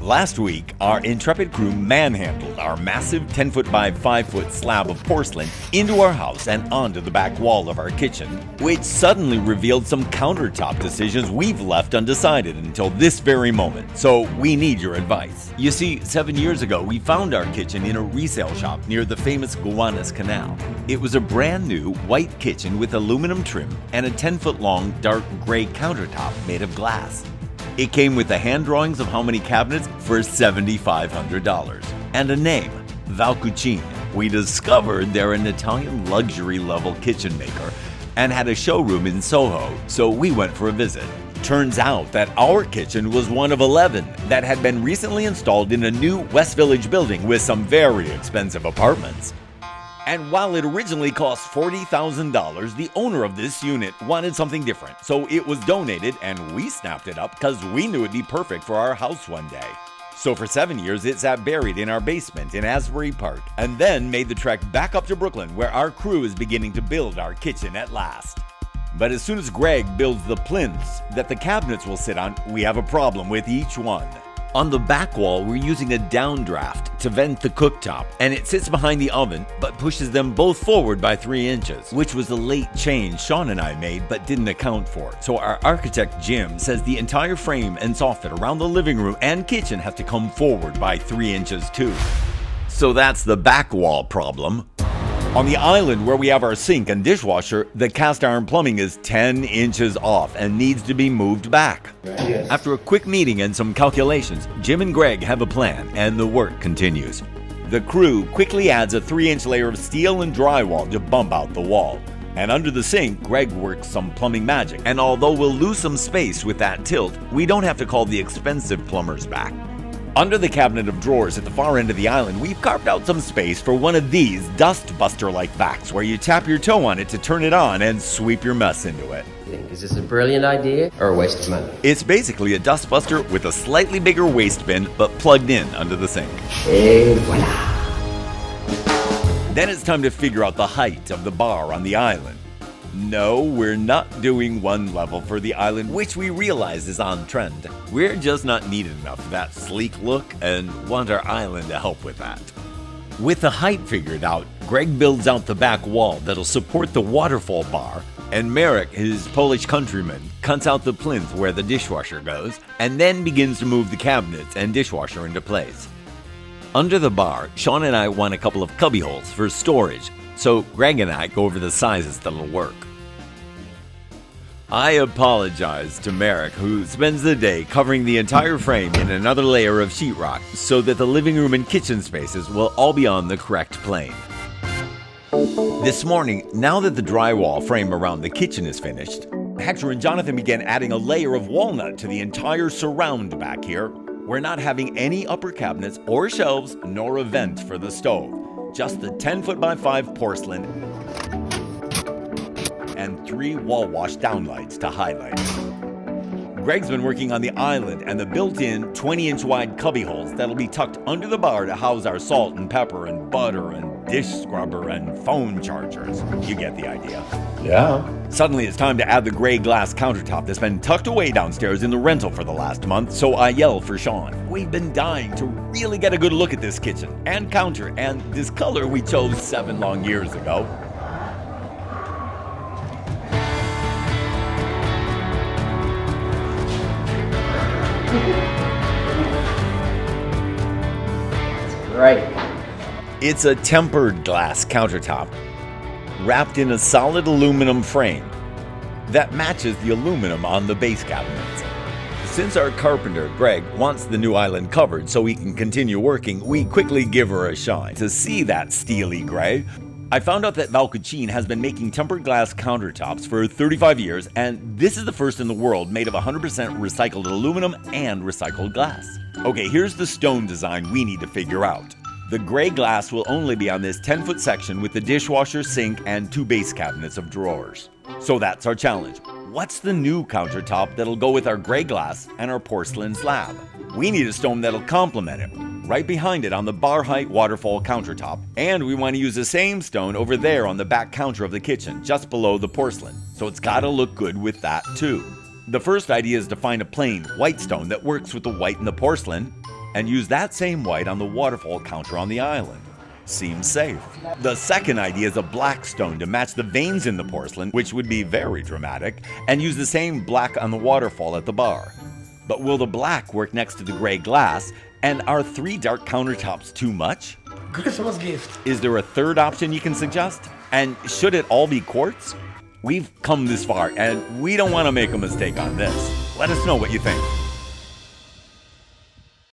Last week, our intrepid crew manhandled our massive 10-foot by 5-foot slab of porcelain into our house and onto the back wall of our kitchen, which suddenly revealed some countertop decisions we've left undecided until this very moment. So we need your advice. You see, 7 years ago, we found our kitchen in a resale shop near the famous Gowanus Canal. It was a brand new white kitchen with aluminum trim and a 10-foot long dark gray countertop made of glass. It came with the hand drawings of how many cabinets for $7,500 and a name, Valcucine. We discovered they're an Italian luxury level kitchen maker and had a showroom in Soho, so we went for a visit. Turns out that our kitchen was one of 11 that had been recently installed in a new West Village building with some very expensive apartments. And while it originally cost $40,000, the owner of this unit wanted something different, so it was donated and we snapped it up because we knew it'd be perfect for our house one day. So for 7 years, it sat buried in our basement in Asbury Park, and then made the trek back up to Brooklyn, where our crew is beginning to build our kitchen at last. But as soon as Greg builds the plinths that the cabinets will sit on, we have a problem with each one. On the back wall, we're using a downdraft to vent the cooktop, and it sits behind the oven but pushes them both forward by 3 inches, which was a late change Sean and I made but didn't account for. So our architect Jim says the entire frame and soffit around the living room and kitchen have to come forward by 3 inches too. So that's the back wall problem. On the island where we have our sink and dishwasher, the cast iron plumbing is 10 inches off and needs to be moved back. Yes. After a quick meeting and some calculations, Jim and Greg have a plan and the work continues. The crew quickly adds a 3-inch layer of steel and drywall to bump out the wall. And under the sink, Greg works some plumbing magic. And although we'll lose some space with that tilt, we don't have to call the expensive plumbers back. Under the cabinet of drawers at the far end of the island, we've carved out some space for one of these dust-buster-like backs where you tap your toe on it to turn it on and sweep your mess into it. Is this a brilliant idea or a waste of money? It's basically a dustbuster with a slightly bigger waste bin but plugged in under the sink. Et voila! Then it's time to figure out the height of the bar on the island. No, we're not doing one level for the island, which we realize is on trend. We're just not neat enough for that sleek look and want our island to help with that. With the height figured out, Greg builds out the back wall that'll support the waterfall bar, and Marek, his Polish countryman, cuts out the plinth where the dishwasher goes, and then begins to move the cabinets and dishwasher into place. Under the bar, Sean and I want a couple of cubby holes for storage, so Greg and I go over the sizes that'll work. I apologize to Marek, who spends the day covering the entire frame in another layer of sheetrock so that the living room and kitchen spaces will all be on the correct plane. This morning, now that the drywall frame around the kitchen is finished, Hector and Jonathan began adding a layer of walnut to the entire surround back here. We're not having any upper cabinets or shelves nor a vent for the stove, just the 10-foot by 5 porcelain and 3 wall wash downlights to highlight. Greg's been working on the island and the built-in 20-inch wide cubby holes that'll be tucked under the bar to house our salt and pepper and butter and dish scrubber and phone chargers. You get the idea. Yeah. Suddenly it's time to add the gray glass countertop that's been tucked away downstairs in the rental for the last month, so I yell for Sean. We've been dying to really get a good look at this kitchen and counter and this color we chose 7 long years ago. Right. It's a tempered glass countertop wrapped in a solid aluminum frame that matches the aluminum on the base cabinets. Since our carpenter, Greg, wants the new island covered so he can continue working, we quickly give her a shine. To see that steely gray, I found out that Valcucine has been making tempered glass countertops for 35 years, and this is the first in the world made of 100% recycled aluminum and recycled glass. Okay, here's the stone design we need to figure out. The gray glass will only be on this 10-foot section with the dishwasher, sink, and 2 base cabinets of drawers. So that's our challenge. What's the new countertop that'll go with our gray glass and our porcelain slab? We need a stone that'll complement it, right behind it on the bar height waterfall countertop, and we want to use the same stone over there on the back counter of the kitchen, just below the porcelain, so it's gotta look good with that too. The first idea is to find a plain white stone that works with the white in the porcelain, and use that same white on the waterfall counter on the island. Seems safe. The second idea is a black stone to match the veins in the porcelain, which would be very dramatic, and use the same black on the waterfall at the bar. But will the black work next to the gray glass, and are 3 dark countertops too much? Christmas gift. Is there a third option you can suggest? And should it all be quartz? We've come this far, and we don't want to make a mistake on this. Let us know what you think.